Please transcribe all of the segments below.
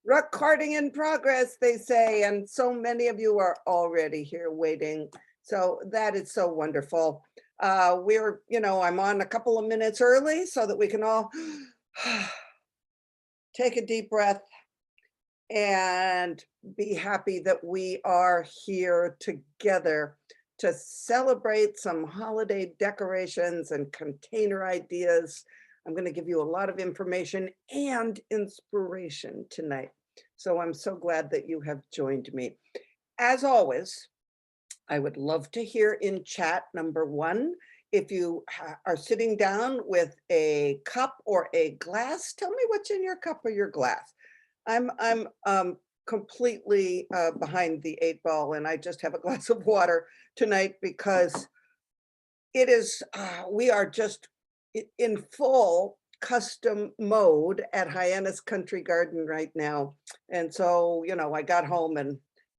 Recording in progress, they say, and so many of you are already here waiting. So that is so wonderful. I'm on a couple of minutes early so that we can all take a deep breath and be happy that we are here together to celebrate some holiday decorations and container ideas. I'm going to give you a lot of information and inspiration tonight. So I'm so glad that you have joined me. As always, I would love to hear in chat, number one, if you are sitting down with a cup or a glass, tell me what's in your cup or your glass. I'm completely behind the 8 ball, and I just have a glass of water tonight because it is we are just in full custom mode at Hyannis Country Garden right now. And so, I got home and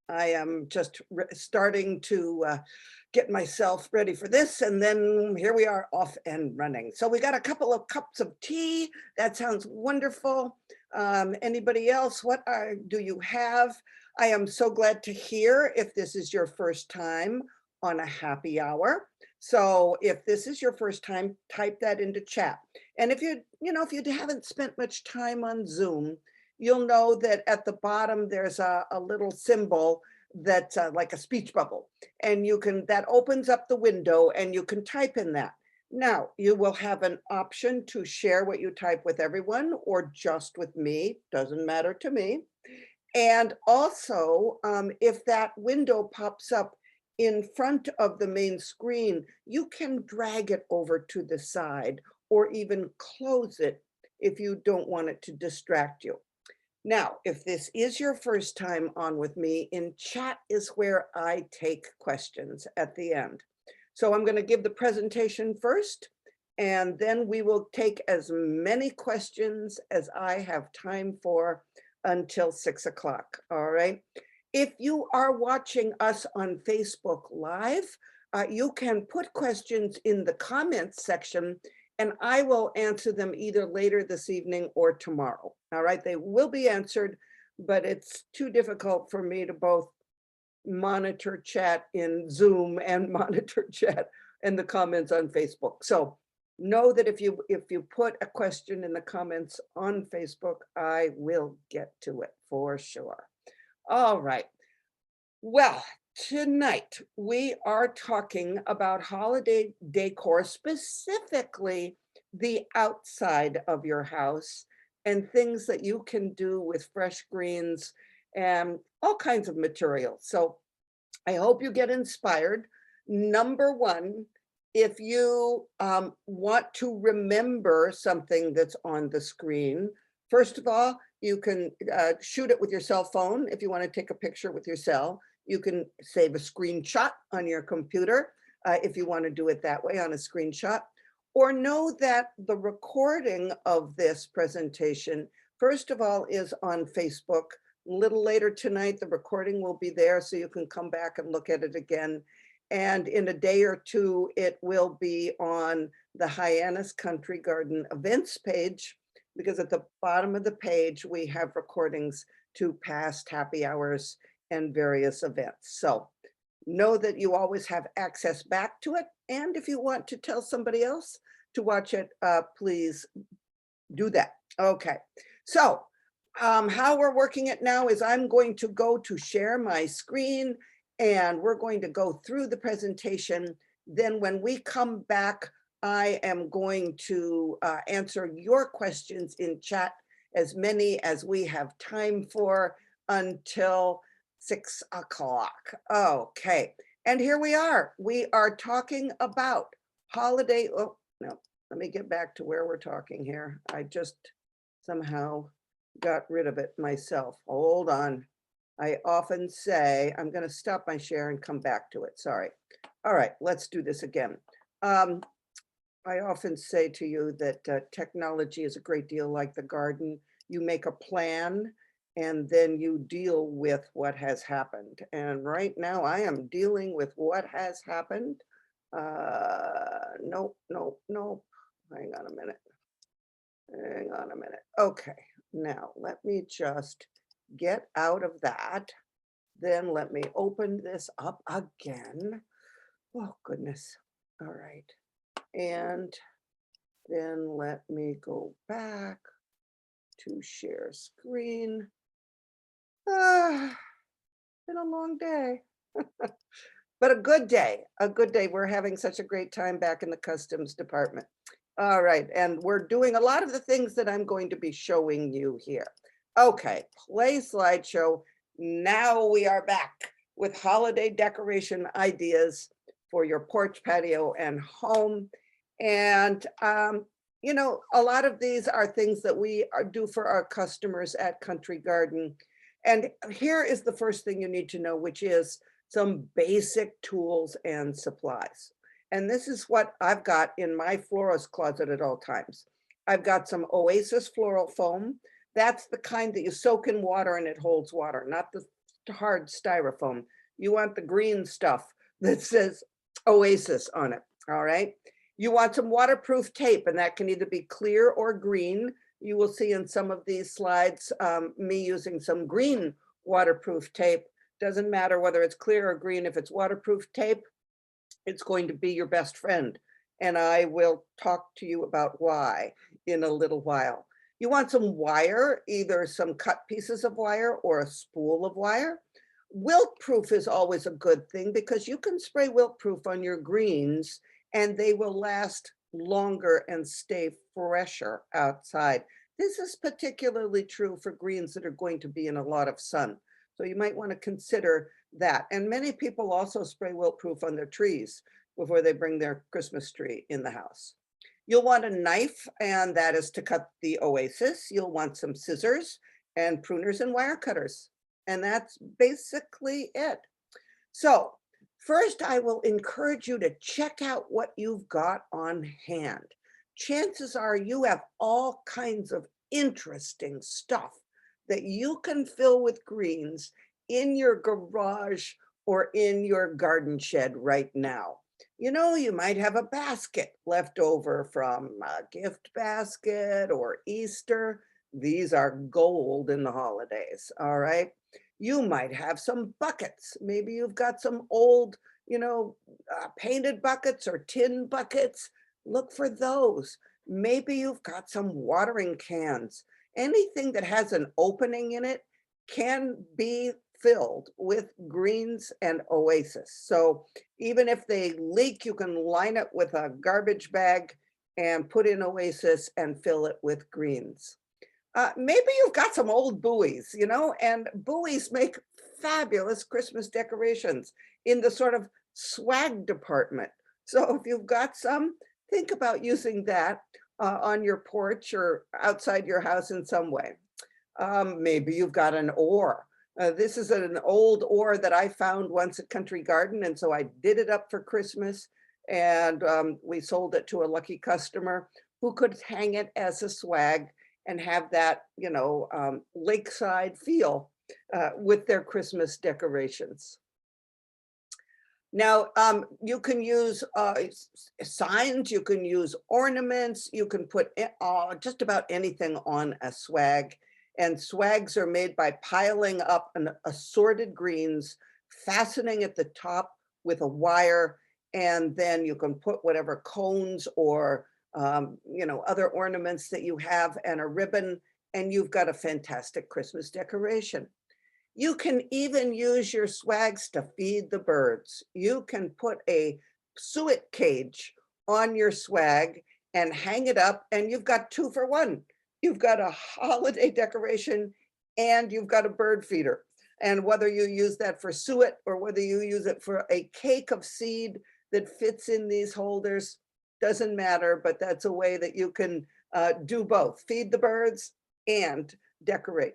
I am just starting to get myself ready for this. And then here we are off and running. So we got a couple of cups of tea. That sounds wonderful. Anybody else? Do you have? I am so glad to hear if this is your first time on a happy hour. So if this is your first time, type that into chat. And if if you haven't spent much time on Zoom, you'll know that at the bottom there's a little symbol that's like a speech bubble, and that opens up the window and you can type in that. Now you will have an option to share what you type with everyone or just with me, doesn't matter to me. And also, if that window pops up in front of the main screen, you can drag it over to the side or even close it if you don't want it to distract you. Now, if this is your first time on with me, in chat is where I take questions at the end. So I'm going to give the presentation first, and then we will take as many questions as I have time for until 6 o'clock. All right. If you are watching us on Facebook Live, you can put questions in the comments section and I will answer them either later this evening or tomorrow. All right, they will be answered, but it's too difficult for me to both monitor chat in Zoom and monitor chat in the comments on Facebook. So know that if you put a question in the comments on Facebook, I will get to it for sure. All right. Well, tonight we are talking about holiday decor, specifically the outside of your house and things that you can do with fresh greens and all kinds of materials. So I hope you get inspired. Number one, if you want to remember something that's on the screen, first of all, you can shoot it with your cell phone. If you want to take a picture with your cell, you can save a screenshot on your computer if you want to do it that way on a screenshot. Or know that the recording of this presentation, first of all, is on Facebook. A little later tonight, the recording will be there so you can come back and look at it again. And in a day or two, it will be on the Hyannis Country Garden events page, because at the bottom of the page, we have recordings to past happy hours and various events. So know that you always have access back to it. And if you want to tell somebody else to watch it, please do that. Okay, so how we're working it now is I'm going to go to share my screen and we're going to go through the presentation. Then when we come back, I am going to answer your questions in chat, as many as we have time for until 6 o'clock. Okay, and here we are. We are talking about holiday. Oh, no, let me get back to where we're talking here. I just somehow got rid of it myself. Hold on. I often say, I'm going to stop my share and come back to it. Sorry. All right, let's do this again. I often say to you that technology is a great deal like the garden. You make a plan and then you deal with what has happened. And right now I am dealing with what has happened. Nope, nope, nope. Hang on a minute. Hang on a minute. Okay, now let me just get out of that. Then let me open this up again. Oh, goodness. All right. And then let me go back to share screen. Ah, been a long day, but a good day. A good day. We're having such a great time back in the customs department. All right. And we're doing a lot of the things that I'm going to be showing you here. Okay. Play slideshow. Now we are back with holiday decoration ideas for your porch, patio, and home. And, a lot of these are things that do for our customers at Country Garden. And here is the first thing you need to know, which is some basic tools and supplies. And this is what I've got in my florist closet at all times. I've got some Oasis floral foam. That's the kind that you soak in water and it holds water, not the hard styrofoam. You want the green stuff that says Oasis on it. All right. You want some waterproof tape, and that can either be clear or green. You will see in some of these slides me using some green waterproof tape. Doesn't matter whether it's clear or green. If it's waterproof tape, it's going to be your best friend. And I will talk to you about why in a little while. You want some wire, either some cut pieces of wire or a spool of wire. Wilt proof is always a good thing because you can spray wilt proof on your greens and they will last longer and stay fresher outside. This is particularly true for greens that are going to be in a lot of sun. So you might want to consider that. And many people also spray wilt proof on their trees before they bring their Christmas tree in the house. You'll want a knife, and that is to cut the Oasis. You'll want some scissors and pruners and wire cutters. And that's basically it. So first, I will encourage you to check out what you've got on hand. Chances are you have all kinds of interesting stuff that you can fill with greens in your garage or in your garden shed right now. You might have a basket left over from a gift basket or Easter. These are gold in the holidays, all right? You might have some buckets. Maybe you've got some old, painted buckets or tin buckets. Look for those. Maybe you've got some watering cans. Anything that has an opening in it can be filled with greens and Oasis. So even if they leak, you can line it with a garbage bag and put in Oasis and fill it with greens. Maybe you've got some old buoys, and buoys make fabulous Christmas decorations in the sort of swag department. So if you've got some, think about using that on your porch or outside your house in some way. Maybe you've got an oar. This is an old oar that I found once at Country Garden, and so I did it up for Christmas, and we sold it to a lucky customer who could hang it as a swag and have that, lakeside feel with their Christmas decorations. Now, you can use signs, you can use ornaments, you can put just about anything on a swag. And swags are made by piling up an assorted greens, fastening at the top with a wire, and then you can put whatever cones or other ornaments that you have and a ribbon, and you've got a fantastic Christmas decoration. You can even use your swags to feed the birds. You can put a suet cage on your swag and hang it up, and you've got 2 for 1. You've got a holiday decoration and you've got a bird feeder. And whether you use that for suet or whether you use it for a cake of seed that fits in these holders, doesn't matter, but that's a way that you can do both, feed the birds and decorate.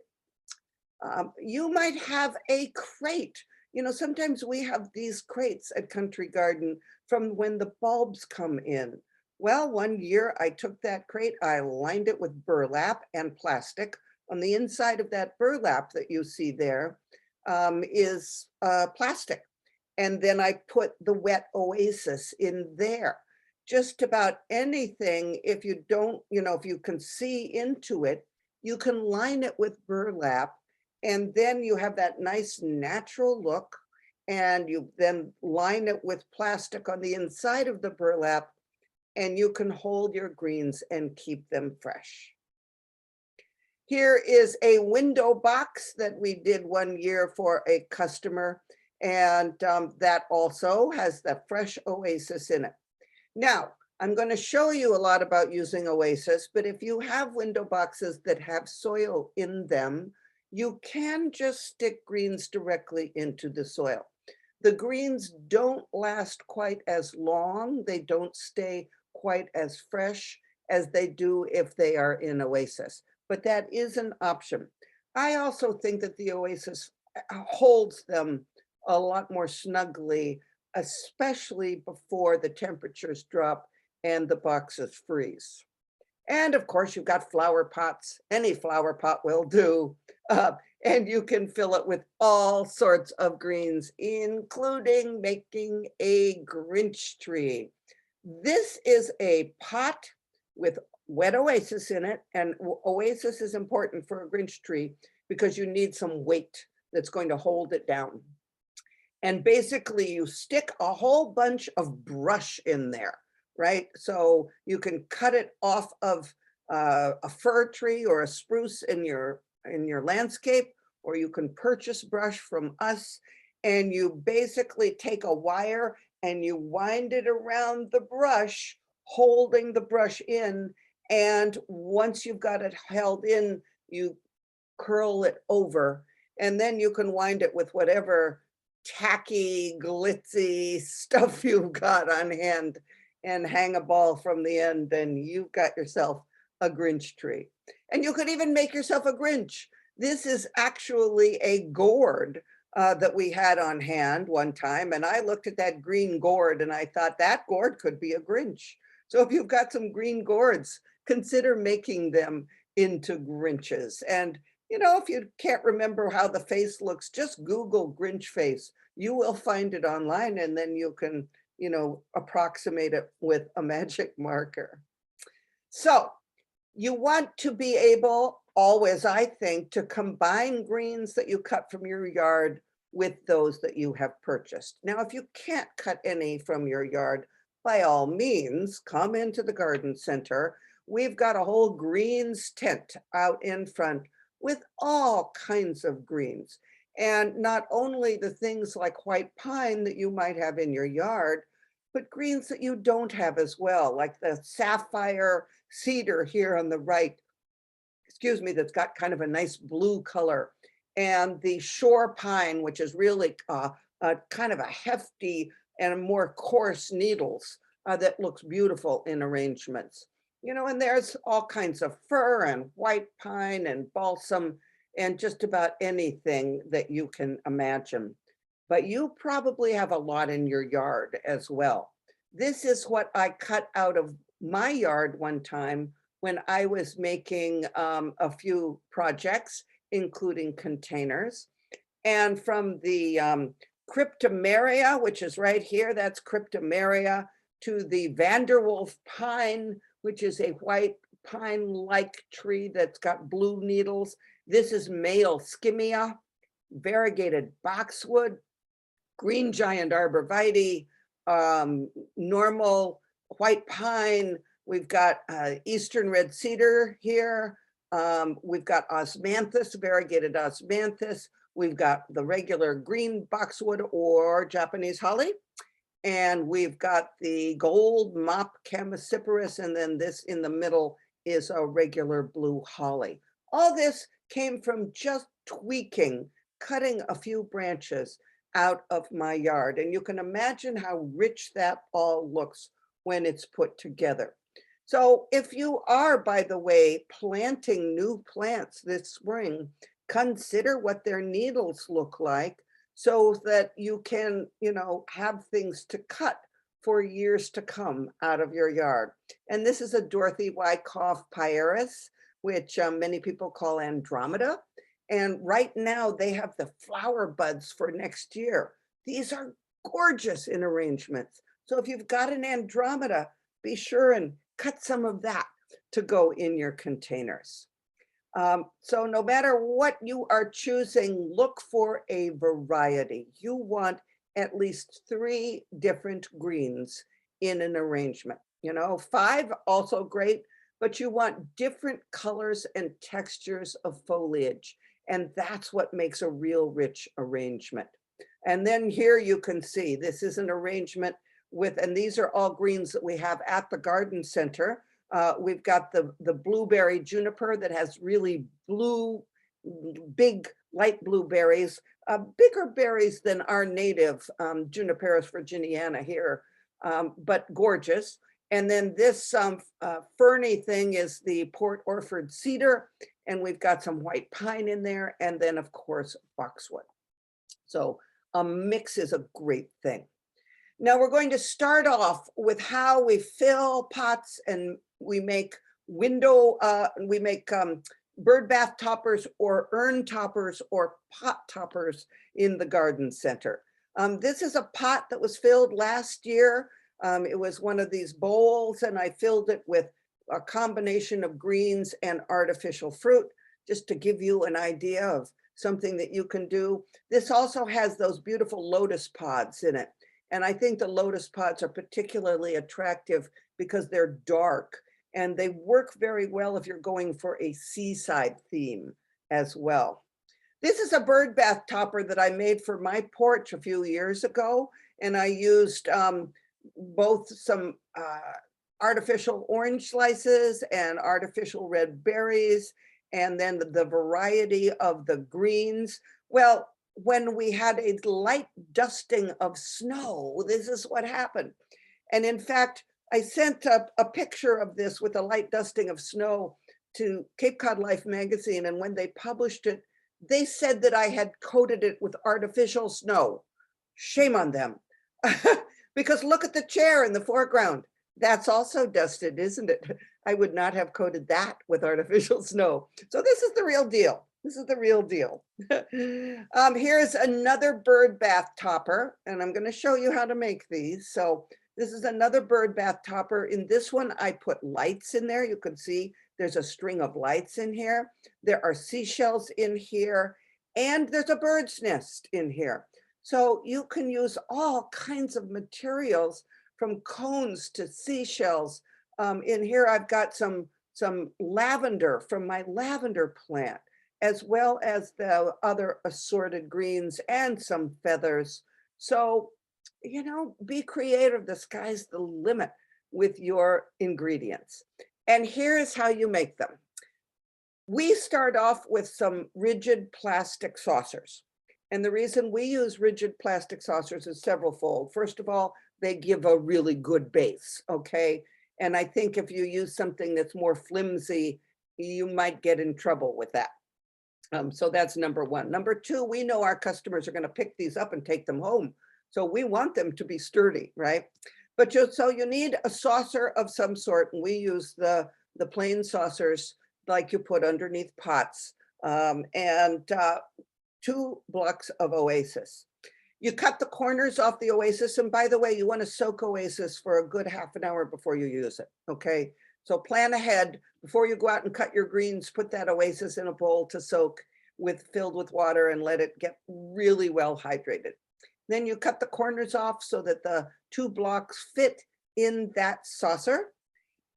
You might have a crate. Sometimes we have these crates at Country Garden from when the bulbs come in. Well, one year I took that crate, I lined it with burlap and plastic. On the inside of that burlap that you see there is plastic. And then I put the wet Oasis in there. just about anything, if you don't, if you can see into it, you can line it with burlap, and then you have that nice natural look, and you then line it with plastic on the inside of the burlap, and you can hold your greens and keep them fresh. Here is a window box that we did one year for a customer, and that also has the fresh oasis in it. Now, I'm going to show you a lot about using Oasis, but if you have window boxes that have soil in them, you can just stick greens directly into the soil. The greens don't last quite as long. They don't stay quite as fresh as they do if they are in Oasis, but that is an option. I also think that the Oasis holds them a lot more snugly, especially before the temperatures drop and the boxes freeze. And of course, you've got flower pots. Any flower pot will do. Uh, and you can fill it with all sorts of greens, including making a Grinch tree. This is a pot with wet oasis in it. And oasis is important for a Grinch tree because you need some weight that's going to hold it down. And basically you stick a whole bunch of brush in there, right? So you can cut it off of a fir tree or a spruce in your landscape, or you can purchase brush from us, and you basically take a wire and you wind it around the brush, holding the brush in. And once you've got it held in, you curl it over, and then you can wind it with whatever tacky, glitzy stuff you've got on hand and hang a ball from the end, and you've got yourself a Grinch tree. And you could even make yourself a Grinch. This is actually a gourd that we had on hand one time, and I looked at that green gourd and I thought that gourd could be a Grinch. So if you've got some green gourds, consider making them into Grinches. And if you can't remember how the face looks, just Google Grinch face. You will find it online, and then you can, approximate it with a magic marker. So you want to be able always, I think, to combine greens that you cut from your yard with those that you have purchased. Now, if you can't cut any from your yard, by all means, come into the garden center. We've got a whole greens tent out in front with all kinds of greens. And not only the things like white pine that you might have in your yard, but greens that you don't have as well, like the sapphire cedar here on the right, excuse me, that's got kind of a nice blue color, and the shore pine, which is really kind of a hefty and more coarse needles that looks beautiful in arrangements. And there's all kinds of fir and white pine and balsam and just about anything that you can imagine. But you probably have a lot in your yard as well. This is what I cut out of my yard one time when I was making a few projects, including containers. And from the cryptomeria, which is right here, that's cryptomeria, to the Vanderwolf pine, which is a white pine-like tree that's got blue needles. This is male skimmia, variegated boxwood, green giant arborvitae, normal white pine. We've got eastern red cedar here. We've got osmanthus, variegated osmanthus. We've got the regular green boxwood or Japanese holly. And we've got the gold mop chamaecyparis, and then this in the middle is a regular blue holly. All this came from just tweaking, cutting a few branches out of my yard. And you can imagine how rich that all looks when it's put together. So if you are, by the way, planting new plants this spring, consider what their needles look like, so that you can, have things to cut for years to come out of your yard. And this is a Dorothy Wyckoff Pieris, which many people call Andromeda. And right now they have the flower buds for next year. These are gorgeous in arrangements. So if you've got an Andromeda, be sure and cut some of that to go in your containers. So no matter what you are choosing, look for a variety. You want at least 3 different greens in an arrangement. You know, 5 also great, but you want different colors and textures of foliage. And that's what makes a real rich arrangement. And then here you can see this is an arrangement with, and these are all greens that we have at the garden center. We've got the blueberry juniper that has really blue, big light blueberries, bigger berries than our native Juniperus virginiana here, but gorgeous. And then this ferny thing is the Port Orford cedar, and we've got some white pine in there, and then of course boxwood. So a mix is a great thing. Now we're going to start off with how we fill pots and we make bird bath toppers or urn toppers or pot toppers in the garden center. This is a pot that was filled last year. It was one of these bowls and I filled it with a combination of greens and artificial fruit, just to give you an idea of something that you can do. This also has those beautiful lotus pods in it. And I think the lotus pods are particularly attractive because they're dark and they work very well if you're going for a seaside theme as well. This is a bird bath topper that I made for my porch a few years ago. And I used both some artificial orange slices and artificial red berries, and then the variety of the greens. Well, when we had a light dusting of snow, this is what happened. And in fact, I sent a picture of this with a light dusting of snow to Cape Cod Life magazine. And when they published it, they said that I had coated it with artificial snow. Shame on them. Because look at the chair in the foreground. That's also dusted, isn't it? I would not have coated that with artificial snow. So this is the real deal. This is the real deal. Here's another bird bath topper, and I'm going to show you how to make these. So this is another bird bath topper. In this one, I put lights in there. You can see there's a string of lights in here. There are seashells in here, and there's a bird's nest in here. So you can use all kinds of materials from cones to seashells. In here, I've got some lavender from my lavender plant, as well as the other assorted greens and some feathers. So, you know, be creative. The sky's the limit with your ingredients. And here's how you make them. We start off with some rigid plastic saucers. And the reason we use rigid plastic saucers is severalfold. First of all, they give a really good base, okay? And I think if you use something that's more flimsy, you might get in trouble with that. So that's number one. Number two, we know our customers are going to pick these up and take them home. So we want them to be sturdy, right? But so you need a saucer of some sort. And we use the plain saucers like you put underneath pots, and 2 blocks of Oasis. You cut the corners off the Oasis. And by the way, you want to soak Oasis for a good half an hour before you use it, okay? So plan ahead before you go out and cut your greens, put that Oasis in a bowl to soak filled with water and let it get really well hydrated. Then you cut the corners off so that the 2 blocks fit in that saucer.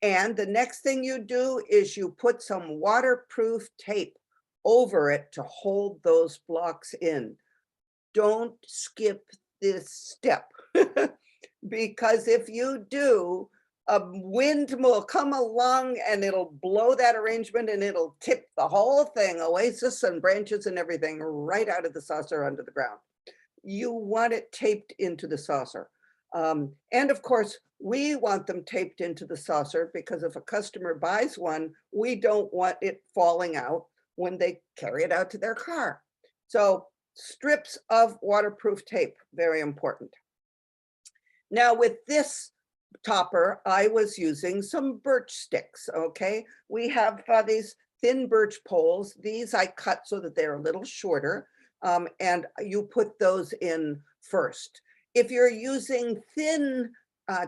And the next thing you do is you put some waterproof tape over it to hold those blocks in. Don't skip this step because if you do, a wind will come along and it'll blow that arrangement and it'll tip the whole thing, Oasis and branches and everything, right out of the saucer onto the ground. You want it taped into the saucer. And of course, we want them taped into the saucer because if a customer buys one, we don't want it falling out when they carry it out to their car. So strips of waterproof tape, very important. Now with this topper, I was using some birch sticks, okay? We have these thin birch poles. These I cut so that they're a little shorter, and you put those in first. If you're using thin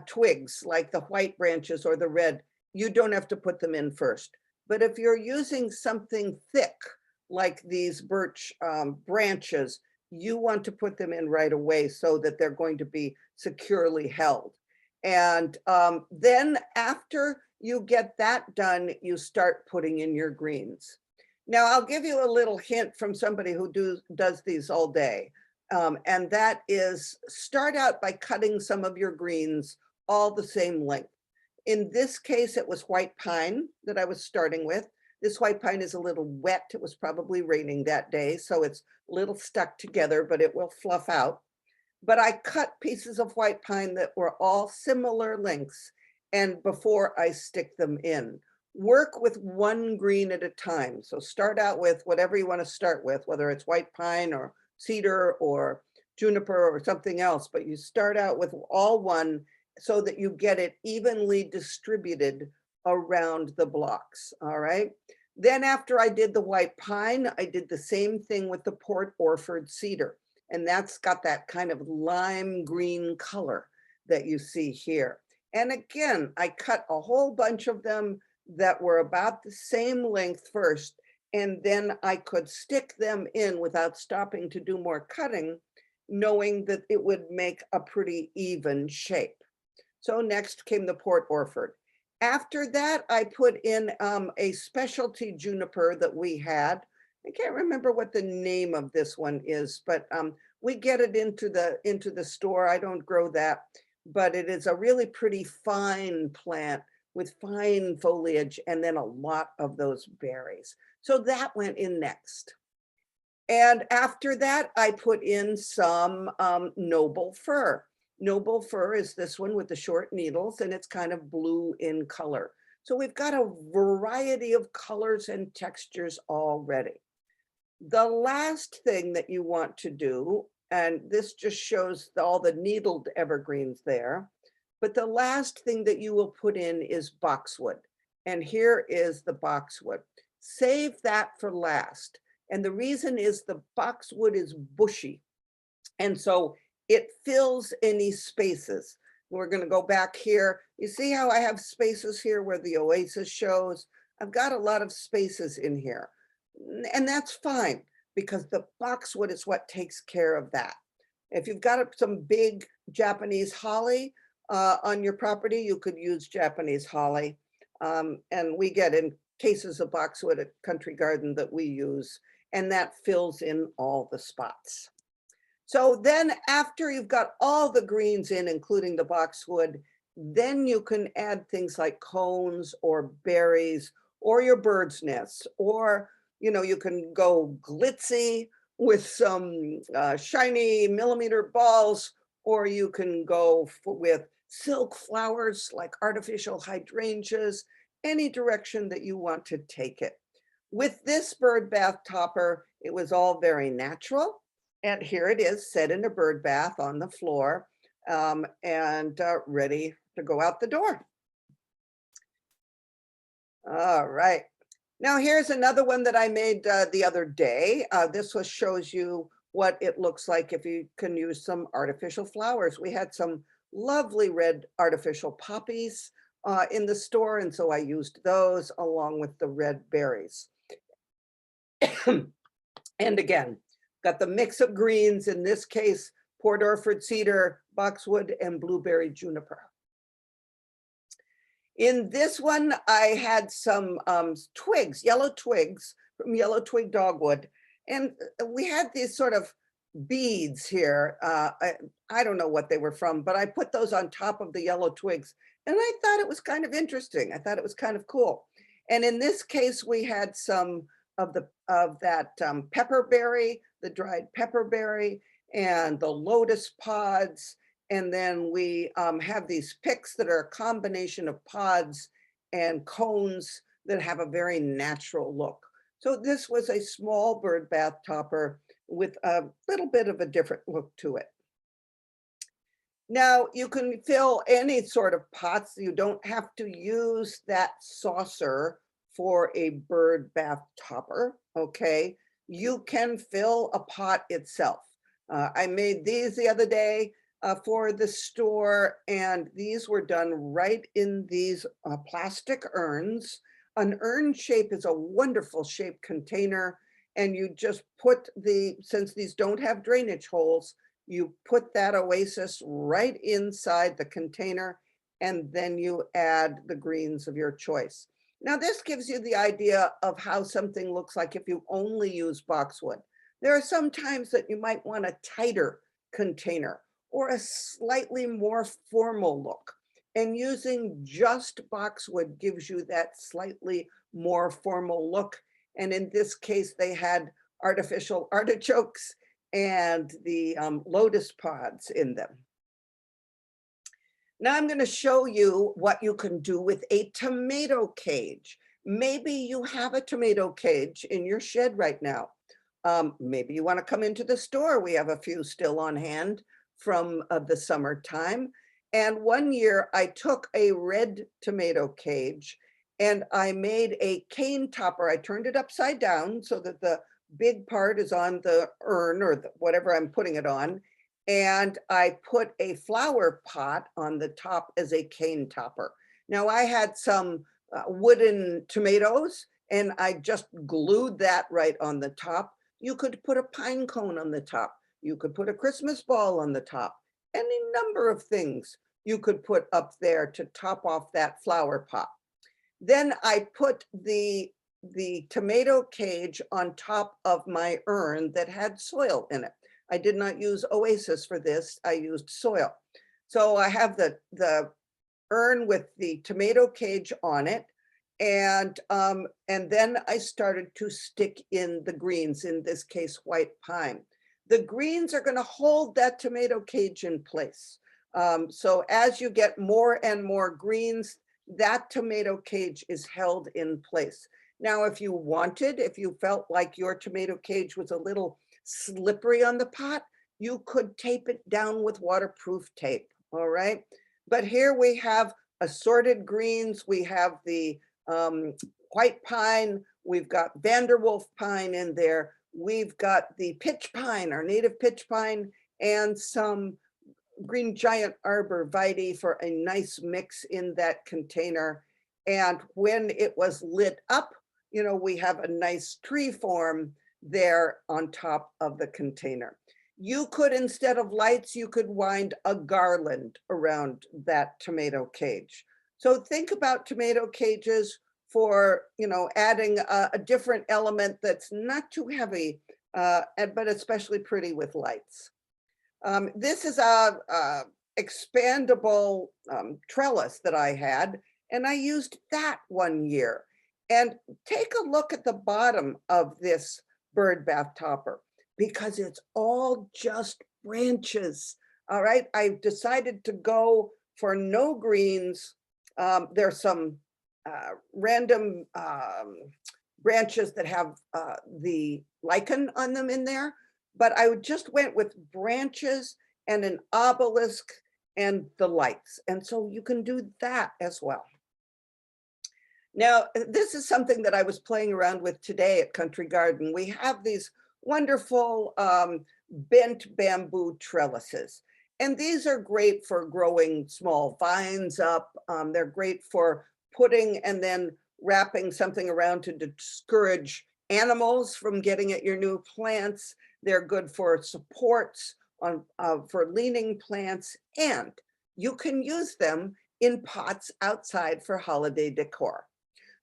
twigs, like the white branches or the red, you don't have to put them in first. But if you're using something thick, like these birch branches, you want to put them in right away so that they're going to be securely held. And then after you get that done, you start putting in your greens. Now, I'll give you a little hint from somebody who does these all day. And that is, start out by cutting some of your greens all the same length. In this case, it was white pine that I was starting with. This white pine is a little wet. It was probably raining that day, so it's a little stuck together, but it will fluff out. But I cut pieces of white pine that were all similar lengths, and before I stick them in. Work with one green at a time. So start out with whatever you want to start with, whether it's white pine or cedar or juniper or something else, but you start out with all one so that you get it evenly distributed around the blocks, all right? Then after I did the white pine, I did the same thing with the Port Orford cedar, and that's got that kind of lime green color that you see here. And again, I cut a whole bunch of them that were about the same length first, and then I could stick them in without stopping to do more cutting, knowing that it would make a pretty even shape. So next came the Port Orford. After that, I put in a specialty juniper that we had. I can't remember what the name of this one is, but we get it into the store. I don't grow that, but it is a really pretty fine plant with fine foliage and then a lot of those berries. So that went in next. And after that, I put in some noble fir. Noble fir is this one with the short needles, and it's kind of blue in color. So we've got a variety of colors and textures already. The last thing that you want to do, and this just shows all the needled evergreens there, but the last thing that you will put in is boxwood. And here is the boxwood. Save that for last. And the reason is the boxwood is bushy. And so it fills any spaces. We're going to go back here. You see how I have spaces here where the oasis shows? I've got a lot of spaces in here. And that's fine because the boxwood is what takes care of that. If you've got some big Japanese holly on your property, you could use Japanese holly. And we get in cases of boxwood at Country Garden that we use, and that fills in all the spots. So then after you've got all the greens in, including the boxwood, then you can add things like cones or berries or your bird's nests, or you can go glitzy with some shiny millimeter balls, or you can go with silk flowers like artificial hydrangeas, any direction that you want to take it. With this bird bath topper, it was all very natural. And here it is set in a bird bath on the floor and ready to go out the door. All right. Now here's another one that I made the other day. This shows you what it looks like if you can use some artificial flowers. We had some lovely red artificial poppies in the store, and so I used those along with the red berries. And again, got the mix of greens, in this case, Port Orford cedar, boxwood, and blueberry juniper. In this one, I had some twigs, yellow twigs from yellow twig dogwood. And we had these sort of beads here. I don't know what they were from, but I put those on top of the yellow twigs. And I thought it was kind of interesting. I thought it was kind of cool. And in this case, we had some of that pepperberry, the dried pepperberry, and the lotus pods. And then we have these picks that are a combination of pods and cones that have a very natural look. So this was a small bird bath topper with a little bit of a different look to it. Now you can fill any sort of pots. You don't have to use that saucer for a bird bath topper, okay? You can fill a pot itself. I made these the other day. for the store, and these were done right in these plastic urns. An urn shape is a wonderful shaped container, and you just put since these don't have drainage holes, you put that oasis right inside the container, and then you add the greens of your choice. Now, this gives you the idea of how something looks like if you only use boxwood. There are some times that you might want a tighter container or a slightly more formal look. And using just boxwood gives you that slightly more formal look. And in this case, they had artificial artichokes and the lotus pods in them. Now I'm going to show you what you can do with a tomato cage. Maybe you have a tomato cage in your shed right now. Maybe you want to come into the store. We have a few still on hand from the summertime. And one year I took a red tomato cage and I made a cane topper. I turned it upside down so that the big part is on the urn or whatever I'm putting it on. And I put a flower pot on the top as a cane topper. Now I had some wooden tomatoes and I just glued that right on the top. You could put a pine cone on the top. You could put a Christmas ball on the top. Any number of things you could put up there to top off that flower pot. Then I put the tomato cage on top of my urn that had soil in it. I did not use Oasis for this. I used soil. So I have the urn with the tomato cage on it. And then I started to stick in the greens, in this case, white pine. The greens are going to hold that tomato cage in place. So as you get more and more greens, that tomato cage is held in place. Now, if you felt like your tomato cage was a little slippery on the pot, you could tape it down with waterproof tape, all right? But here we have assorted greens. We have the white pine, we've got Vanderwolf pine in there, we've got the pitch pine, our native pitch pine, and some green giant arborvitae for a nice mix in that container. And when it was lit up, we have a nice tree form there on top of the container. You could, instead of lights, you could wind a garland around that tomato cage. So think about tomato cages for, adding a different element that's not too heavy, but especially pretty with lights. This is a expandable trellis that I had, and I used that one year. And take a look at the bottom of this bird bath topper, because it's all just branches. All right, I decided to go for no greens. There's some random branches that have the lichen on them in there, but I just went with branches and an obelisk and the lights. And so you can do that as well. Now, this is something that I was playing around with today at Country Garden. We have these wonderful bent bamboo trellises. And these are great for growing small vines up. They're great for putting and then wrapping something around to discourage animals from getting at your new plants. They're good for supports for leaning plants, and you can use them in pots outside for holiday decor.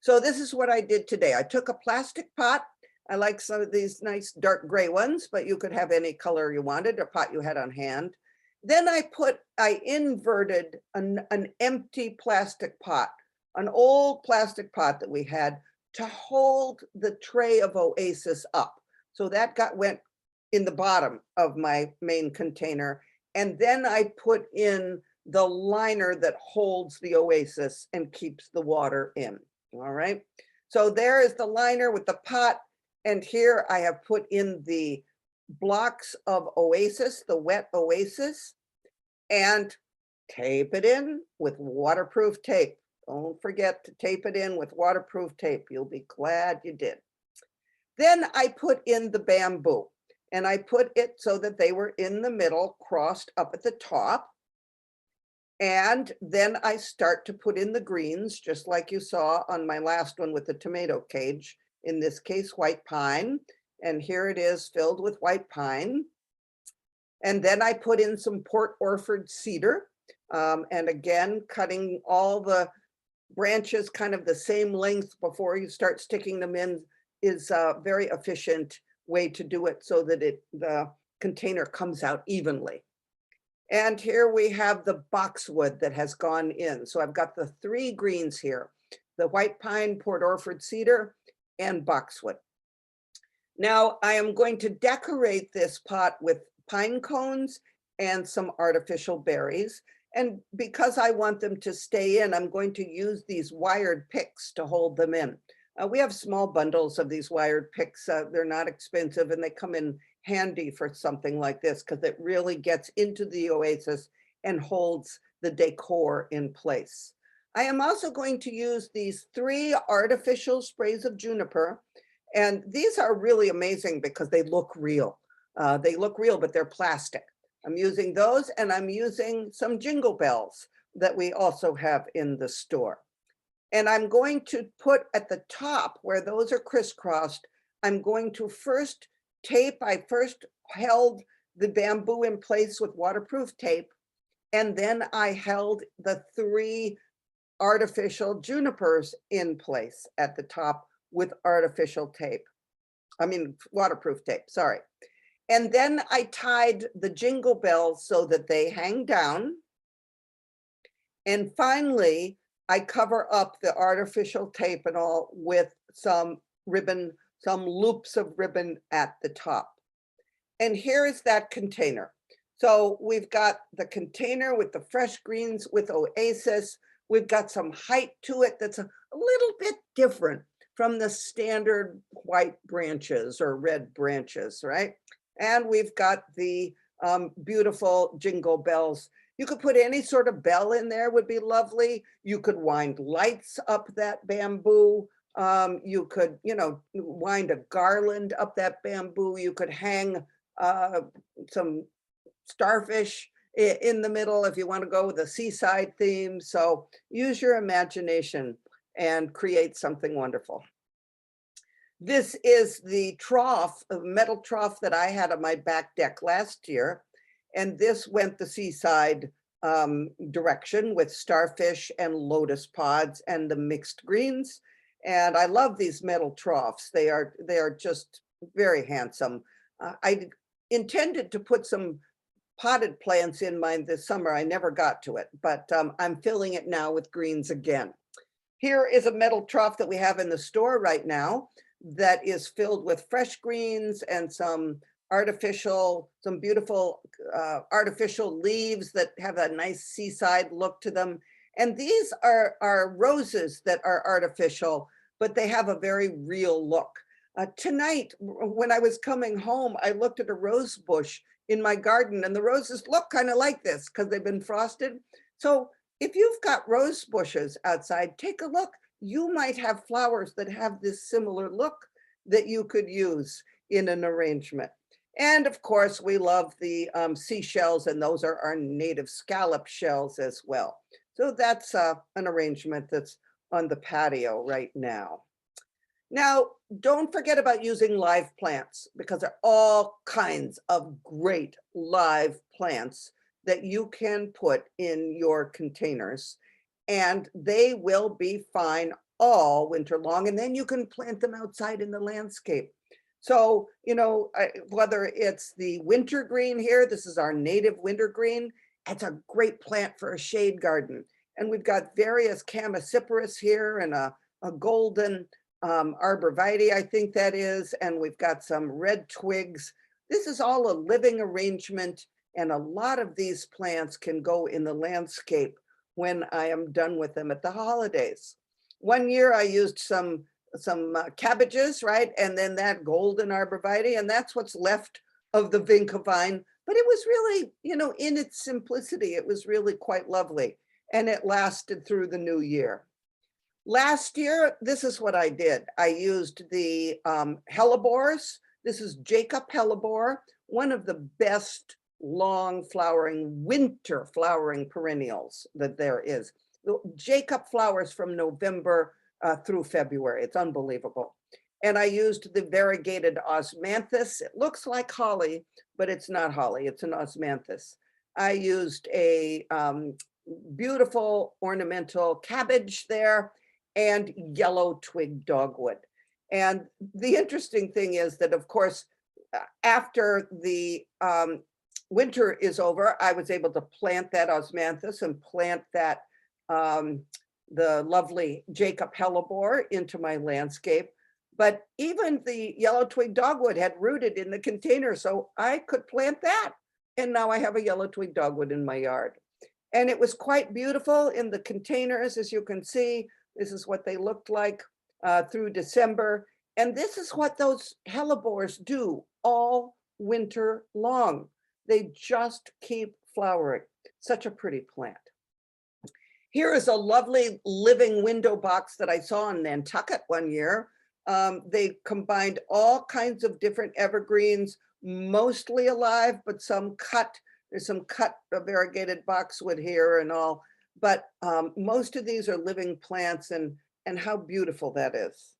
So this is what I did today. I took a plastic pot. I like some of these nice dark gray ones, but you could have any color you wanted or pot you had on hand. Then I inverted an empty plastic pot, an old plastic pot that we had, to hold the tray of Oasis up. So that went in the bottom of my main container. And then I put in the liner that holds the Oasis and keeps the water in. All right. So there is the liner with the pot. And here I have put in the blocks of Oasis, the wet Oasis, and tape it in with waterproof tape. Don't forget to tape it in with waterproof tape. You'll be glad you did. Then I put in the bamboo. and I put it so that they were in the middle, crossed up at the top. And then I start to put in the greens, just like you saw on my last one with the tomato cage, in this case, white pine. And here it is filled with white pine. And then I put in some Port Orford cedar. And again, cutting all the branches kind of the same length before you start sticking them in is a very efficient way to do it so that the container comes out evenly. And here we have the boxwood that has gone in. So I've got the 3 greens here, the white pine, Port Orford cedar, and boxwood. Now I am going to decorate this pot with pine cones and some artificial berries. And because I want them to stay in, I'm going to use these wired picks to hold them in. We have small bundles of these wired picks. They're not expensive and they come in handy for something like this because it really gets into the oasis and holds the decor in place. I am also going to use these 3 artificial sprays of juniper. And these are really amazing because they look real. They look real, but they're plastic. I'm using those, and I'm using some jingle bells that we also have in the store. And I'm going to put at the top where those are crisscrossed, I'm going to first tape. I first held the bamboo in place with waterproof tape, and then I held the 3 artificial junipers in place at the top with artificial tape. I mean, waterproof tape, sorry. And then I tied the jingle bells so that they hang down. And finally, I cover up the artificial tape and all with some ribbon, some loops of ribbon at the top. And here is that container. So we've got the container with the fresh greens with oasis. We've got some height to it that's a little bit different from the standard white branches or red branches, right? And we've got the beautiful jingle bells. You could put any sort of bell in there, would be lovely. You could wind lights up that bamboo. You could, wind a garland up that bamboo. You could hang some starfish in the middle if you want to go with a seaside theme. So use your imagination and create something wonderful. This is the trough, a metal trough that I had on my back deck last year. And this went the seaside direction with starfish and lotus pods and the mixed greens. And I love these metal troughs. They are just very handsome. I intended to put some potted plants in mine this summer. I never got to it, but I'm filling it now with greens again. Here is a metal trough that we have in the store right now that is filled with fresh greens and some beautiful artificial leaves that have a nice seaside look to them. And these are roses that are artificial, but they have a very real look. Tonight, when I was coming home, I looked at a rose bush in my garden and the roses look kind of like this because they've been frosted. So if you've got rose bushes outside, take a look. You might have flowers that have this similar look that you could use in an arrangement. And of course, we love the seashells, and those are our native scallop shells as well. So that's an arrangement that's on the patio right now. Now, don't forget about using live plants because there are all kinds of great live plants that you can put in your containers, and they will be fine all winter long. And then you can plant them outside in the landscape. So, whether it's the wintergreen here, this is our native wintergreen. It's a great plant for a shade garden. And we've got various Chamaecyparis here and a golden arborvitae, I think that is. And we've got some red twigs. This is all a living arrangement. And a lot of these plants can go in the landscape when I am done with them at the holidays. One year I used some cabbages, right? And then that golden arborvitae, and that's what's left of the vinca vine. But it was really, in its simplicity, it was really quite lovely. And it lasted through the new year. Last year, this is what I did. I used the hellebores This is Jacob hellebore, one of the best long flowering, winter flowering perennials that there is. Jacob flowers from November through February. It's unbelievable. And I used the variegated osmanthus. It looks like holly, but it's not holly. It's an osmanthus. I used a beautiful ornamental cabbage there and yellow twig dogwood. And the interesting thing is that, of course, after the winter is over, I was able to plant that osmanthus and plant that the lovely Jacob hellebore into my landscape. But even the yellow twig dogwood had rooted in the container, so I could plant that. And now I have a yellow twig dogwood in my yard. And it was quite beautiful in the containers, as you can see. This is what they looked like through December. And this is what those hellebores do all winter long. They just keep flowering. Such a pretty plant. Here is a lovely living window box that I saw in Nantucket one year. They combined all kinds of different evergreens, mostly alive, but some cut. There's some cut variegated boxwood here and all, but most of these are living plants, and how beautiful that is.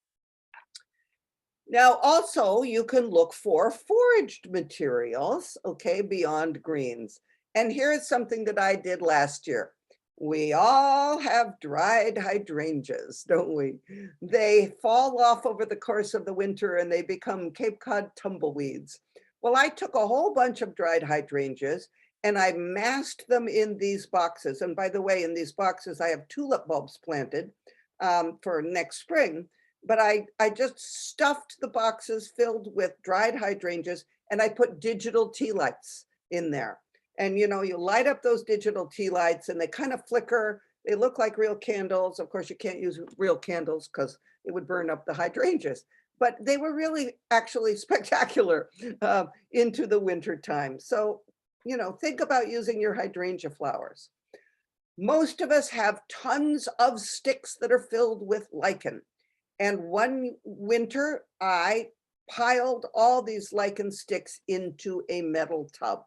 Now, also, you can look for foraged materials, okay, beyond greens. And here is something that I did last year. We all have dried hydrangeas, don't we? They fall off over the course of the winter and they become Cape Cod tumbleweeds. Well, I took a whole bunch of dried hydrangeas and I massed them in these boxes. And by the way, in these boxes, I have tulip bulbs planted for next spring. But I just stuffed the boxes filled with dried hydrangeas and I put digital tea lights in there. And you know, you light up those digital tea lights and they kind of flicker. They look like real candles. Of course, you can't use real candles because it would burn up the hydrangeas. But they were really actually spectacular into the winter time. So, you know, think about using your hydrangea flowers. Most of us have tons of sticks that are filled with lichen. And one winter, I piled all these lichen sticks into a metal tub.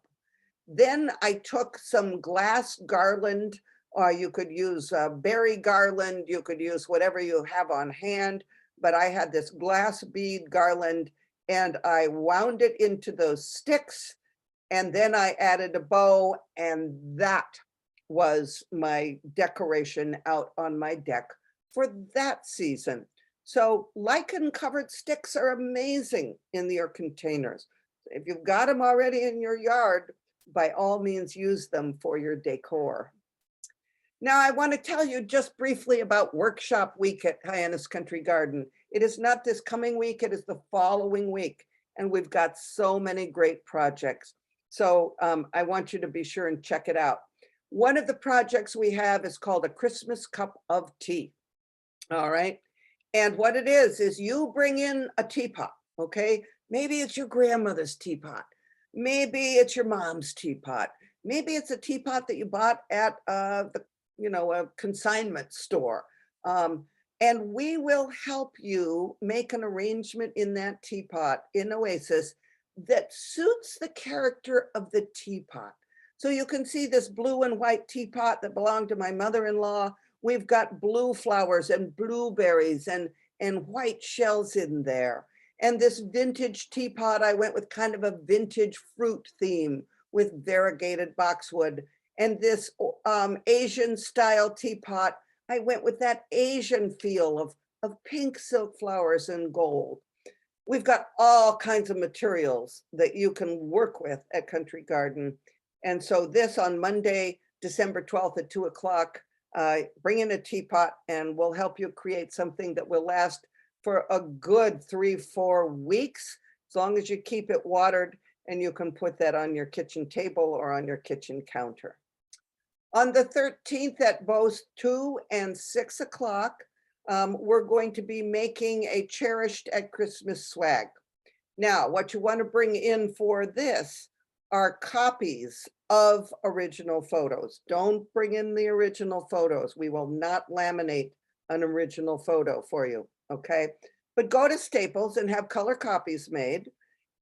Then I took some glass garland, or you could use berry garland, you could use whatever you have on hand, but I had this glass bead garland and I wound it into those sticks, and then I added a bow, and that was my decoration out on my deck for that season. So lichen covered sticks are amazing in your containers. If you've got them already in your yard, by all means use them for your decor. Now I want to tell you just briefly about workshop week at Hyannis Country Garden. It is not this coming week, it is the following week. And we've got so many great projects. So I want you to be sure and check it out. One of the projects we have is called a Christmas cup of tea. All right. And what it is you bring in a teapot, okay? Maybe it's your grandmother's teapot. Maybe it's your mom's teapot. Maybe it's a teapot that you bought at a consignment store. And we will help you make an arrangement in that teapot in Oasis that suits the character of the teapot. So you can see this blue and white teapot that belonged to my mother-in-law. We've got blue flowers and blueberries and white shells in there. And this vintage teapot, I went with kind of a vintage fruit theme with variegated boxwood. And this Asian style teapot, I went with that Asian feel of pink silk flowers and gold. We've got all kinds of materials that you can work with at Country Garden. And so this on Monday, December 12th at 2 o'clock, bring in a teapot and we'll help you create something that will last for a good 3-4 weeks, as long as you keep it watered, and you can put that on your kitchen table or on your kitchen counter. On the 13th at both 2 and 6 o'clock, we're going to be making a Cherished at Christmas swag. Now, what you want to bring in for this are copies of original photos. Don't bring in the original photos. We will not laminate an original photo for you, okay? But go to Staples and have color copies made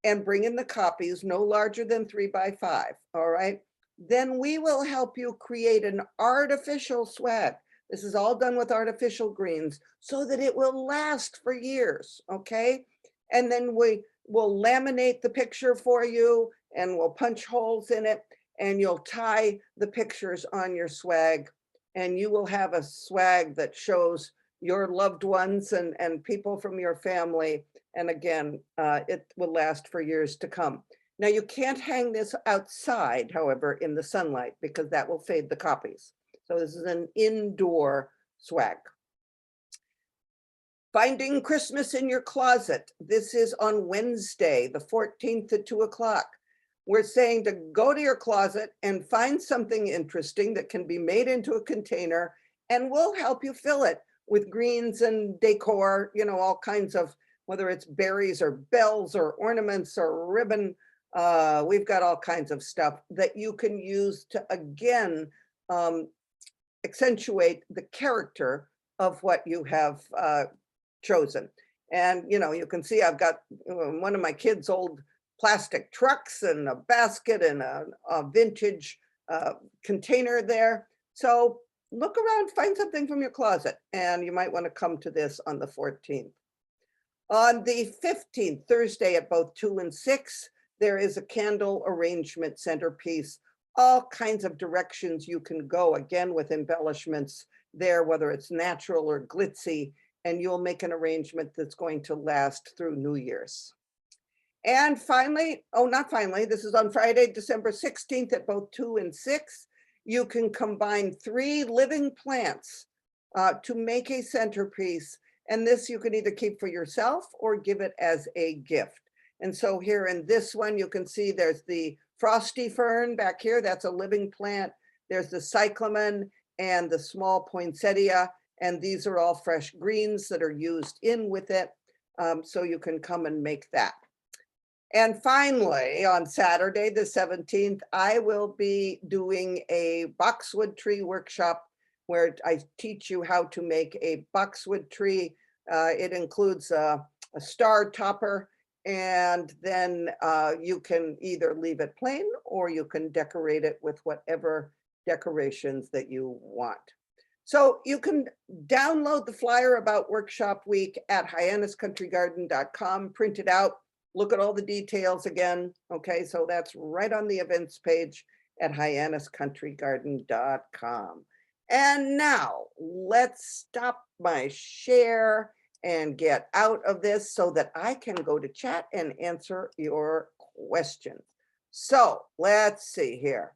and bring in the copies no larger than 3 by 5, all right? Then we will help you create an artificial swag. This is all done with artificial greens so that it will last for years, okay? And then we will laminate the picture for you and we'll punch holes in it and you'll tie the pictures on your swag and you will have a swag that shows your loved ones and people from your family. And again, it will last for years to come. Now you can't hang this outside, however, in the sunlight because that will fade the copies. So this is an indoor swag. Finding Christmas in your closet. This is on Wednesday, the 14th at 2 o'clock. We're saying to go to your closet and find something interesting that can be made into a container and we'll help you fill it with greens and decor, you know, all kinds of, whether it's berries or bells or ornaments or ribbon. We've got all kinds of stuff that you can use to, again, accentuate the character of what you have chosen. And, you know, you can see I've got one of my kids' old plastic trucks and a basket and a vintage container there. So look around, find something from your closet, and you might want to come to this on the 14th. On the 15th, Thursday at both 2 and 6, there is a candle arrangement centerpiece, all kinds of directions you can go, again, with embellishments there, whether it's natural or glitzy, and you'll make an arrangement that's going to last through New Year's. And finally, oh, not finally, this is on Friday, December 16th at both 2 and 6. You can combine 3 living plants to make a centerpiece. And this you can either keep for yourself or give it as a gift. And so here in this one, you can see there's the frosty fern back here. That's a living plant. There's the cyclamen and the small poinsettia. And these are all fresh greens that are used in with it. So you can come and make that. And finally, on Saturday, the 17th, I will be doing a boxwood tree workshop where I teach you how to make a boxwood tree. It includes a star topper, and then you can either leave it plain or you can decorate it with whatever decorations that you want. So you can download the flyer about Workshop Week at hyanniscountrygarden.com, print it out. Look at all the details again. Okay, so that's right on the events page at hyanniscountrygarden.com. And now let's stop my share and get out of this so that I can go to chat and answer your questions. So let's see here.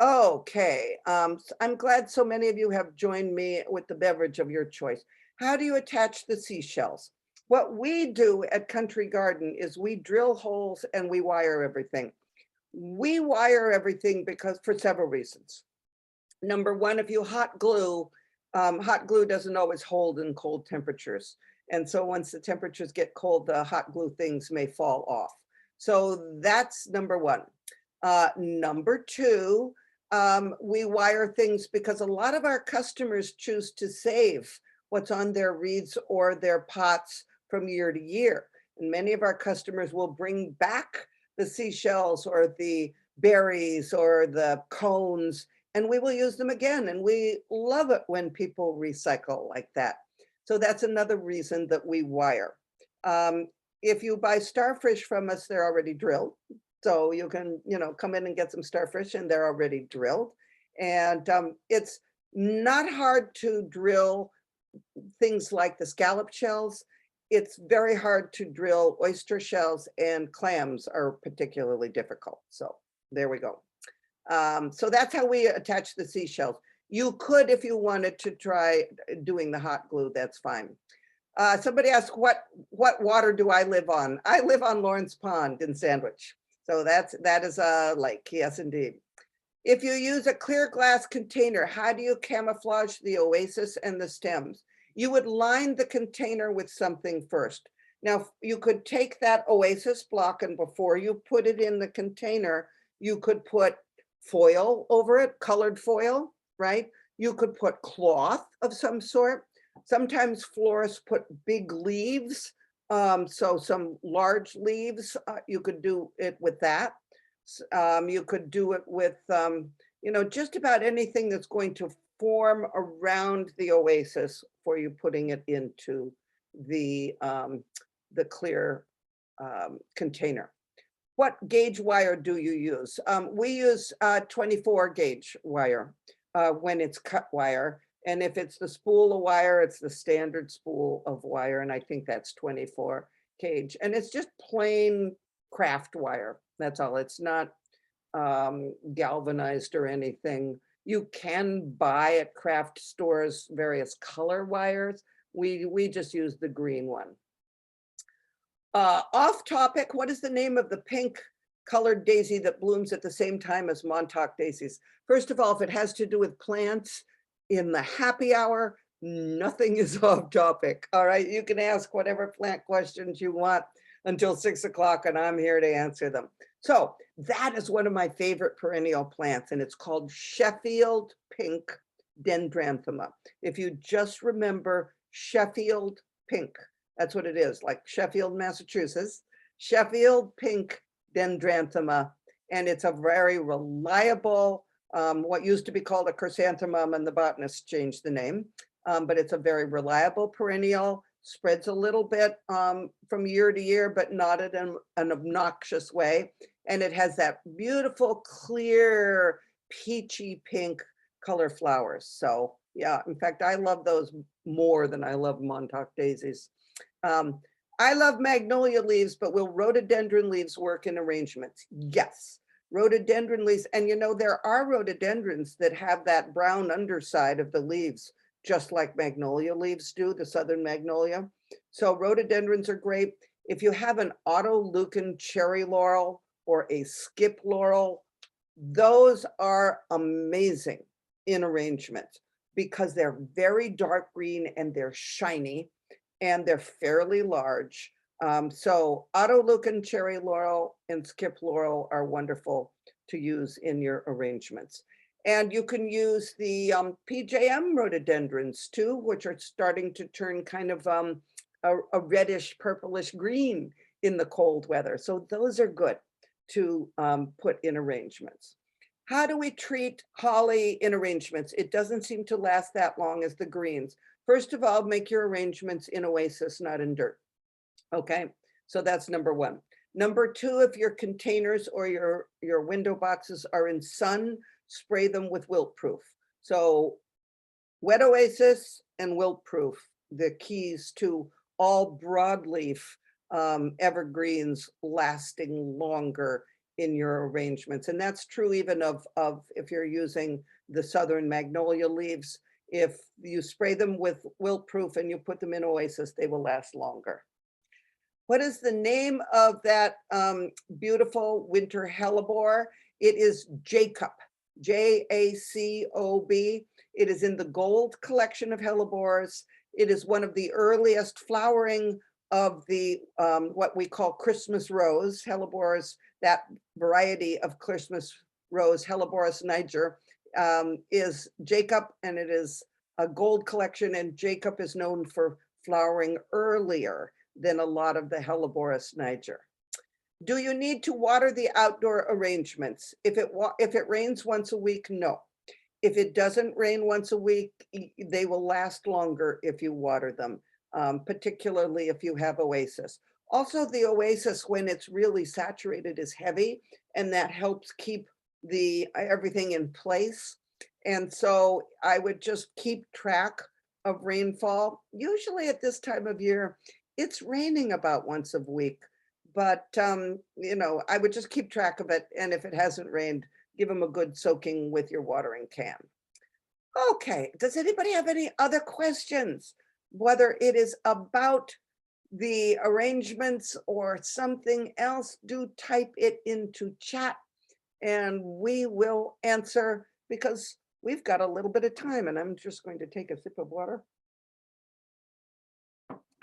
Okay, I'm glad so many of you have joined me with the beverage of your choice. How do you attach the seashells? What we do at Country Garden is we drill holes and we wire everything. We wire everything because for several reasons. Number one, if you hot glue doesn't always hold in cold temperatures. And so once the temperatures get cold, the hot glue things may fall off. So that's number one. Number two, we wire things because a lot of our customers choose to save what's on their wreaths or their pots from year to year. And many of our customers will bring back the seashells or the berries or the cones, and we will use them again. And we love it when people recycle like that. So that's another reason that we wire. If you buy starfish from us, they're already drilled. So you can, come in and get some starfish and they're already drilled. And it's not hard to drill things like the scallop shells. It's very hard to drill oyster shells, and clams are particularly difficult. So there we go. So that's how we attach the seashells. You could, if you wanted to try doing the hot glue, that's fine. Somebody asked, what water do I live on? I live on Lawrence Pond in Sandwich. So that is a lake, yes, indeed. If you use a clear glass container, how do you camouflage the oasis and the stems? You would line the container with something first. Now, you could take that oasis block and before you put it in the container, you could put foil over it, colored foil, right? You could put cloth of some sort. Sometimes florists put big leaves So some large leaves, you could do it with that. You could do it with, just about anything that's going to form around the oasis for you putting it into the clear container. What gauge wire do you use? We use 24 gauge wire when it's cut wire. And if it's the spool of wire, it's the standard spool of wire. And I think that's 24 gauge. And it's just plain craft wire. That's all. It's not galvanized or anything. You can buy at craft stores various color wires. We just use the green one. Off topic, what is the name of the pink colored daisy that blooms at the same time as Montauk daisies? First of all, if it has to do with plants in the happy hour, nothing is off topic. All right, you can ask whatever plant questions you want until 6 o'clock and I'm here to answer them. So that is one of my favorite perennial plants and it's called Sheffield pink dendranthema. If you just remember Sheffield pink, that's what it is, like Sheffield, Massachusetts, Sheffield pink dendranthema. And it's a very reliable, what used to be called a chrysanthemum, and the botanists changed the name. But it's a very reliable perennial, spreads a little bit from year to year, but not in an obnoxious way. And it has that beautiful, clear, peachy pink color flowers. So yeah, in fact, I love those more than I love Montauk daisies. I love magnolia leaves, but will rhododendron leaves work in arrangements? Yes, rhododendron leaves. And there are rhododendrons that have that brown underside of the leaves, just like magnolia leaves do, the southern magnolia. So rhododendrons are great. If you have an autoleucon cherry laurel or a skip laurel, those are amazing in arrangements because they're very dark green and they're shiny. And they're fairly large. So autoleucon cherry laurel and skip laurel are wonderful to use in your arrangements. And you can use the PJM rhododendrons too, which are starting to turn kind of a reddish, purplish green in the cold weather. So those are good to put in arrangements. How do we treat holly in arrangements? It doesn't seem to last that long as the greens. First of all, make your arrangements in oasis, not in dirt. Okay, so that's number one. Number two, if your containers or your window boxes are in sun, spray them with wilt proof. So wet oasis and wilt proof, the keys to all broadleaf evergreens lasting longer in your arrangements. And that's true even of if you're using the southern magnolia leaves. If you spray them with wilt proof and you put them in oasis, they will last longer. What is the name of that beautiful winter hellebore? It is Jacob, J-A-C-O-B. It is in the gold collection of hellebores. It is one of the earliest flowering of the what we call Christmas rose. Hellebores, that variety of Christmas rose, Helleborus niger, is Jacob, and it is a gold collection, and Jacob is known for flowering earlier than a lot of the Helleborus niger. Do you need to water the outdoor arrangements? If it rains once a week, no. If it doesn't rain once a week, they will last longer if you water them, particularly if you have oasis. Also, the oasis, when it's really saturated, is heavy, and that helps keep everything in place. And so I would just keep track of rainfall. Usually at this time of year, it's raining about once a week, but I would just keep track of it. And if it hasn't rained, give them a good soaking with your watering can. Okay, does anybody have any other questions? Whether it is about the arrangements or something else, do type it into chat and we will answer, because we've got a little bit of time, and I'm just going to take a sip of water.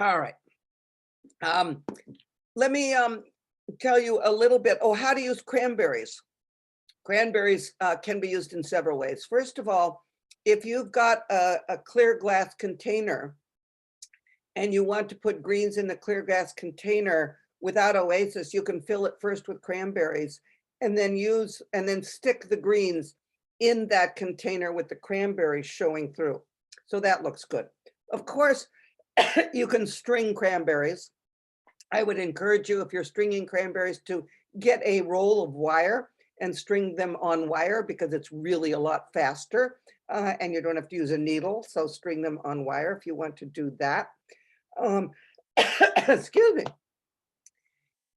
All right. Let me tell you a little bit. Oh, how to use cranberries. Cranberries can be used in several ways. First of all, if you've got a clear glass container and you want to put greens in the clear glass container without oasis, you can fill it first with cranberries and then stick the greens in that container with the cranberries showing through. So that looks good. Of course, you can string cranberries. I would encourage you, if you're stringing cranberries, to get a roll of wire and string them on wire because it's really a lot faster and you don't have to use a needle. So string them on wire if you want to do that. Um, excuse me.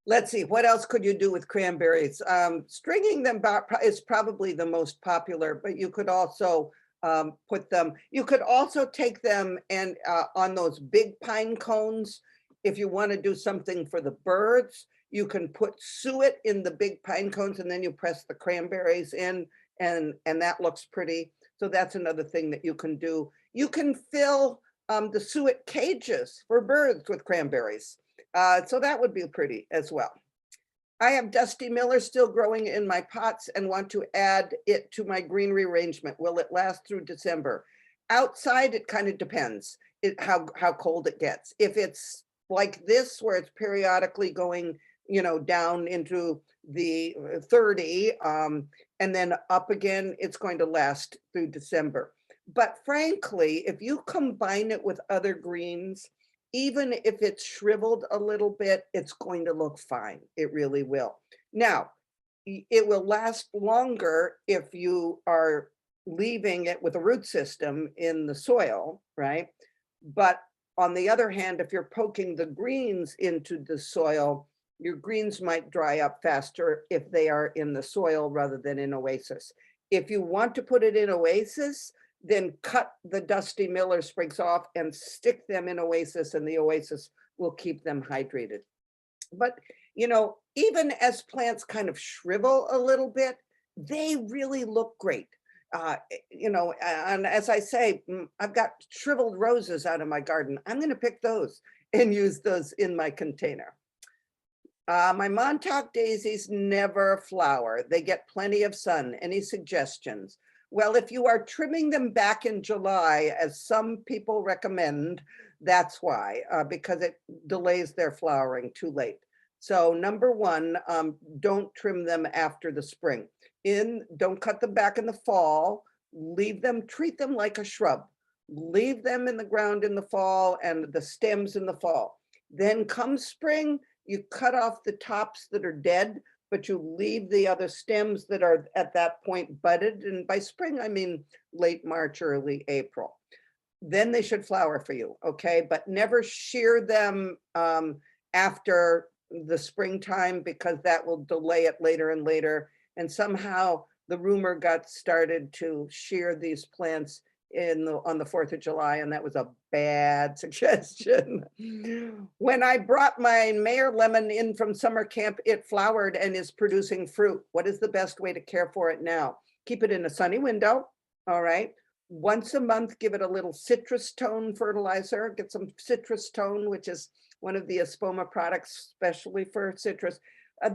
Let's see, what else could you do with cranberries? Stringing them is probably the most popular, but you could also you could also take them and on those big pine cones. If you want to do something for the birds, you can put suet in the big pine cones and then you press the cranberries in and that looks pretty. So that's another thing that you can do. You can fill the suet cages for birds with cranberries. So that would be pretty as well. I have Dusty Miller still growing in my pots and want to add it to my greenery arrangement. Will it last through December? Outside, it kind of depends how cold it gets. If it's like this, where it's periodically going, down into the 30 and then up again, it's going to last through December. But frankly, if you combine it with other greens, even if it's shriveled a little bit, it's going to look fine. It really will. Now, it will last longer if you are leaving it with a root system in the soil, right? But on the other hand, if you're poking the greens into the soil, your greens might dry up faster if they are in the soil rather than in oasis. If you want to put it in oasis, then cut the Dusty Miller sprigs off and stick them in oasis, and the oasis will keep them hydrated. But, even as plants kind of shrivel a little bit, they really look great. And as I say, I've got shriveled roses out of my garden. I'm going to pick those and use those in my container. My Montauk daisies never flower. They get plenty of sun. Any suggestions? Well, if you are trimming them back in July, as some people recommend, that's why, because it delays their flowering too late. So number one, don't trim them after the spring. Don't cut them back in the fall. Treat them like a shrub. Leave them in the ground in the fall and the stems in the fall. Then come spring, you cut off the tops that are dead, but you leave the other stems that are at that point budded. And by spring, I mean late March, early April. Then they should flower for you, okay? But never shear them after the springtime because that will delay it later and later. And somehow the rumor got started to shear these plants on the 4th of July, and that was a bad suggestion. When I brought my Mayor lemon in from summer camp, it flowered and is producing fruit. What is the best way to care for it now? Keep it in a sunny window, all right? Once a month, give it a little citrus tone fertilizer. Get some citrus tone, which is one of the Espoma products, especially for citrus.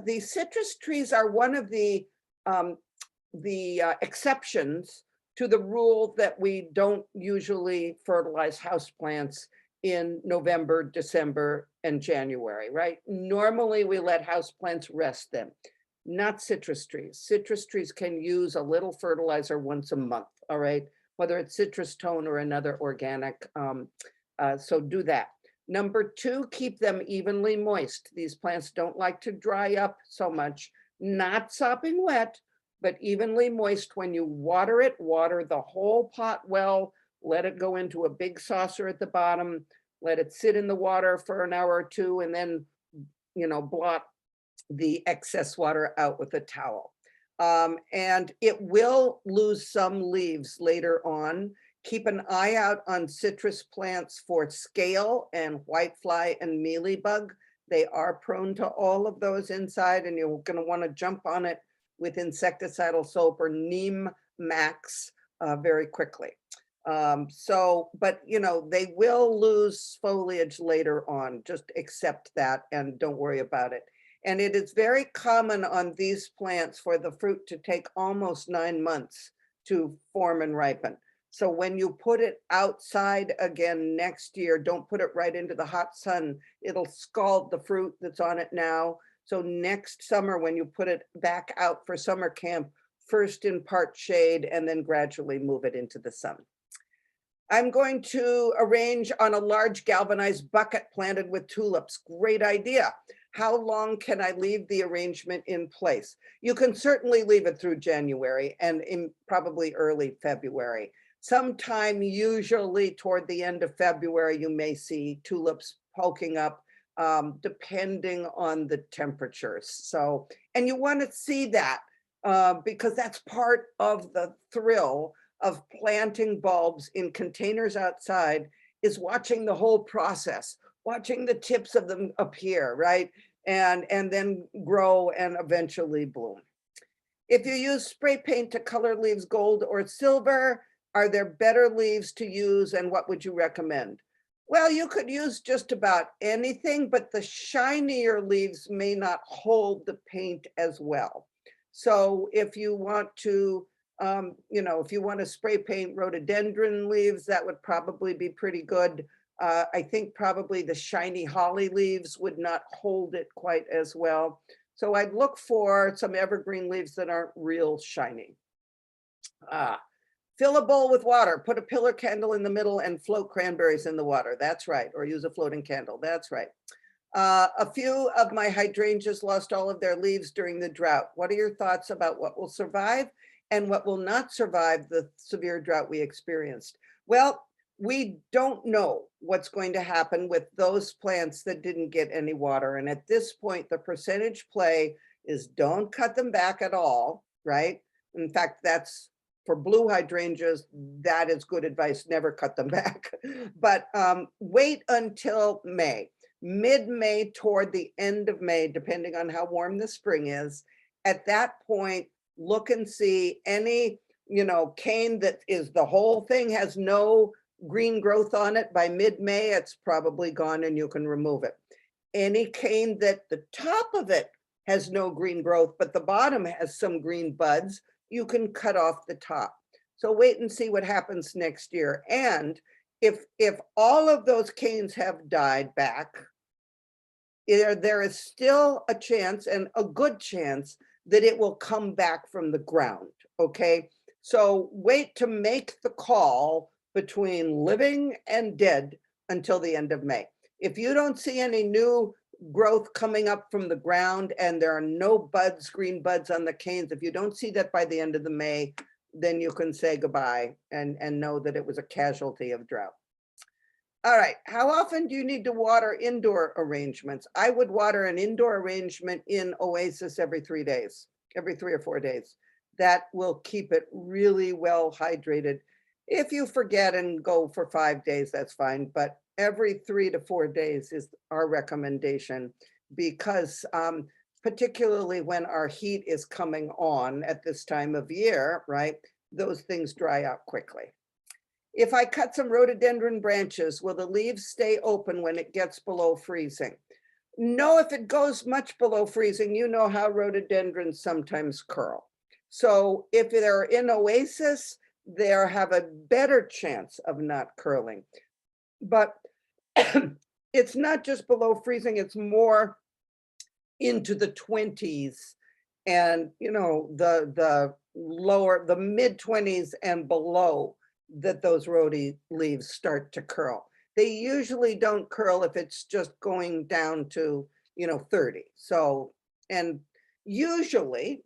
The citrus trees are one of the exceptions to the rule that we don't usually fertilize houseplants in November, December, and January, right? Normally we let houseplants rest then, not citrus trees. Citrus trees can use a little fertilizer once a month, all right? Whether it's citrus tone or another organic, so do that. Number two, keep them evenly moist. These plants don't like to dry up so much, not sopping wet, but evenly moist. When you water it, water the whole pot well, let it go into a big saucer at the bottom, let it sit in the water for an hour or two, and then, blot the excess water out with a towel. And it will lose some leaves later on. Keep an eye out on citrus plants for scale and whitefly and mealybug. They are prone to all of those inside, and you're going to want to jump on it with insecticidal soap or neem max very quickly. But they will lose foliage later on. Just accept that and don't worry about it. And it is very common on these plants for the fruit to take almost 9 months to form and ripen. So when you put it outside again next year, don't put it right into the hot sun. It'll scald the fruit that's on it now. So next summer, when you put it back out for summer camp, first in part shade and then gradually move it into the sun. I'm going to arrange on a large galvanized bucket planted with tulips. Great idea. How long can I leave the arrangement in place? You can certainly leave it through January and in probably early February. Sometime usually toward the end of February, you may see tulips poking up, depending on the temperatures. So, and you want to see that because that's part of the thrill of planting bulbs in containers outside, is watching the whole process, watching the tips of them appear, right? And then grow and eventually bloom. If you use spray paint to color leaves gold or silver, are there better leaves to use and what would you recommend? Well, you could use just about anything, but the shinier leaves may not hold the paint as well. So if you want to, if you want to spray paint rhododendron leaves, that would probably be pretty good. I think probably the shiny holly leaves would not hold it quite as well. So I'd look for some evergreen leaves that aren't real shiny. Fill a bowl with water, put a pillar candle in the middle and float cranberries in the water. That's right. Or use a floating candle. That's right. A few of my hydrangeas lost all of their leaves during the drought. What are your thoughts about what will survive and what will not survive the severe drought we experienced? Well, we don't know what's going to happen with those plants that didn't get any water. And at this point, the percentage play is don't cut them back at all, right? In fact, that's for blue hydrangeas, that is good advice, never cut them back. But wait until May. Mid-May toward the end of May, depending on how warm the spring is. At that point, look and see any, cane that is the whole thing has no green growth on it. By mid-May, it's probably gone and you can remove it. Any cane that the top of it has no green growth, but the bottom has some green buds, you can cut off the top. So wait and see what happens next year. And if all of those canes have died back, there is still a chance, and a good chance, that it will come back from the ground, okay? So wait to make the call between living and dead until the end of May. If you don't see any new growth coming up from the ground and there are no buds, green buds on the canes, if you don't see that by the end of the May, then you can say goodbye and know that it was a casualty of drought. All right, how often do you need to water indoor arrangements? I would water an indoor arrangement in Oasis every 3 days, every 3 or 4 days. That will keep it really well hydrated. If you forget and go for 5 days, that's fine, but every 3 to 4 days is our recommendation because particularly when our heat is coming on at this time of year, right, those things dry out quickly. If I cut some rhododendron branches, will the leaves stay open when it gets below freezing? No, if it goes much below freezing, you know how rhododendrons sometimes curl. So if they're in Oasis, they have a better chance of not curling. But it's not just below freezing, it's more into the 20s and the lower, the mid 20s and below, that those rhodie leaves start to curl. They usually don't curl if it's just going down to 30. So, and usually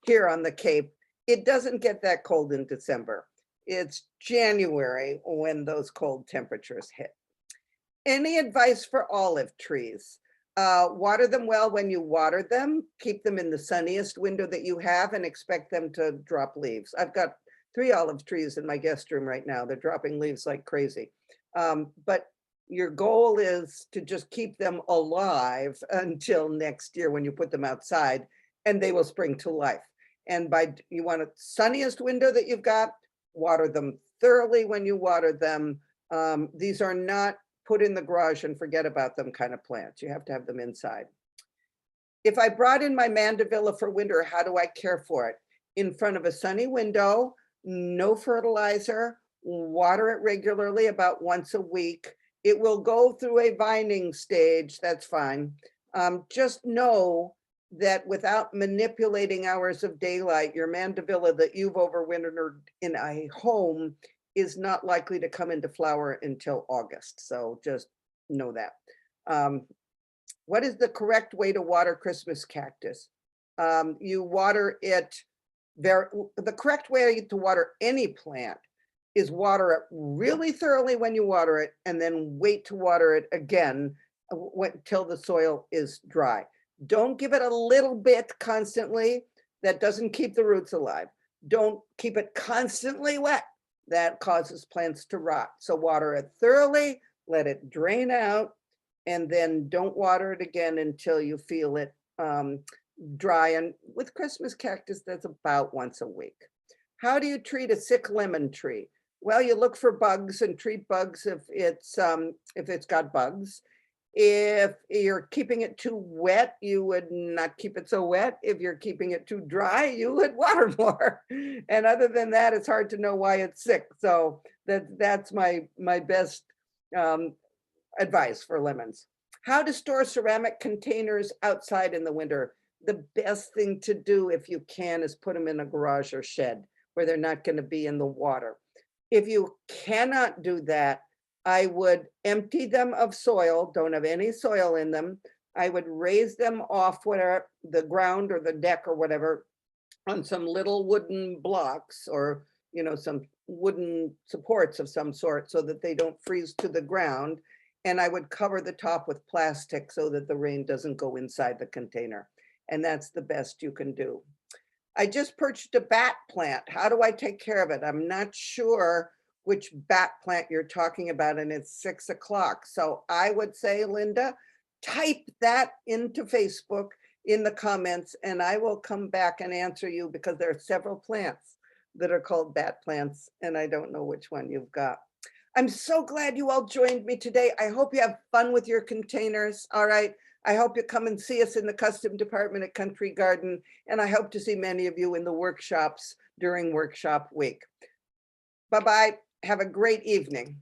here on the Cape, it doesn't get that cold in December. It's January when those cold temperatures hit. Any advice for olive trees? Water them well when you water them. Keep them in the sunniest window that you have and expect them to drop leaves. I've got 3 olive trees in my guest room right now. They're dropping leaves like crazy. But your goal is to just keep them alive until next year when you put them outside and they will spring to life. And you want a sunniest window that you've got, water them thoroughly when you water them. These are not put in the garage and forget about them kind of plants. You have to have them inside. If I brought in my mandevilla for winter, how do I care for it? In front of a sunny window, no fertilizer, water it regularly about once a week. It will go through a vining stage, that's fine. Just know that without manipulating hours of daylight, your mandevilla that you've overwintered in a home is not likely to come into flower until August. So just know that. Um, what is the correct way to water Christmas cactus? You water it the correct way to water any plant is water it really thoroughly when you water it, and then wait to water it again till the soil is dry. Don't give it a little bit constantly. That doesn't keep the roots alive. Don't keep it constantly wet. That causes plants to rot. So water it thoroughly, let it drain out, and then don't water it again until you feel it dry. And with Christmas cactus, that's about once a week. How do you treat a sick lemon tree? Well, you look for bugs and treat bugs if it's got bugs. If you're keeping it too wet, you would not keep it so wet. If you're keeping it too dry, you would water more. And other than that, it's hard to know why it's sick. So that's my best advice for lemons. How to store ceramic containers outside in the winter. The best thing to do if you can is put them in a garage or shed where they're not going to be in the water. If you cannot do that, I would empty them of soil, don't have any soil in them. I would raise them off whatever the ground or the deck or whatever on some little wooden blocks or, you know, some wooden supports of some sort so that they don't freeze to the ground. And I would cover the top with plastic so that the rain doesn't go inside the container. And that's the best you can do. I just purchased a bat plant. How do I take care of it? I'm not sure which bat plant you're talking about, and it's 6 o'clock. So I would say, Linda, type that into Facebook in the comments, and I will come back and answer you because there are several plants that are called bat plants, and I don't know which one you've got. I'm so glad you all joined me today. I hope you have fun with your containers. All right. I hope you come and see us in the custom department at Country Garden, and I hope to see many of you in the workshops during workshop week. Bye-bye. Have a great evening.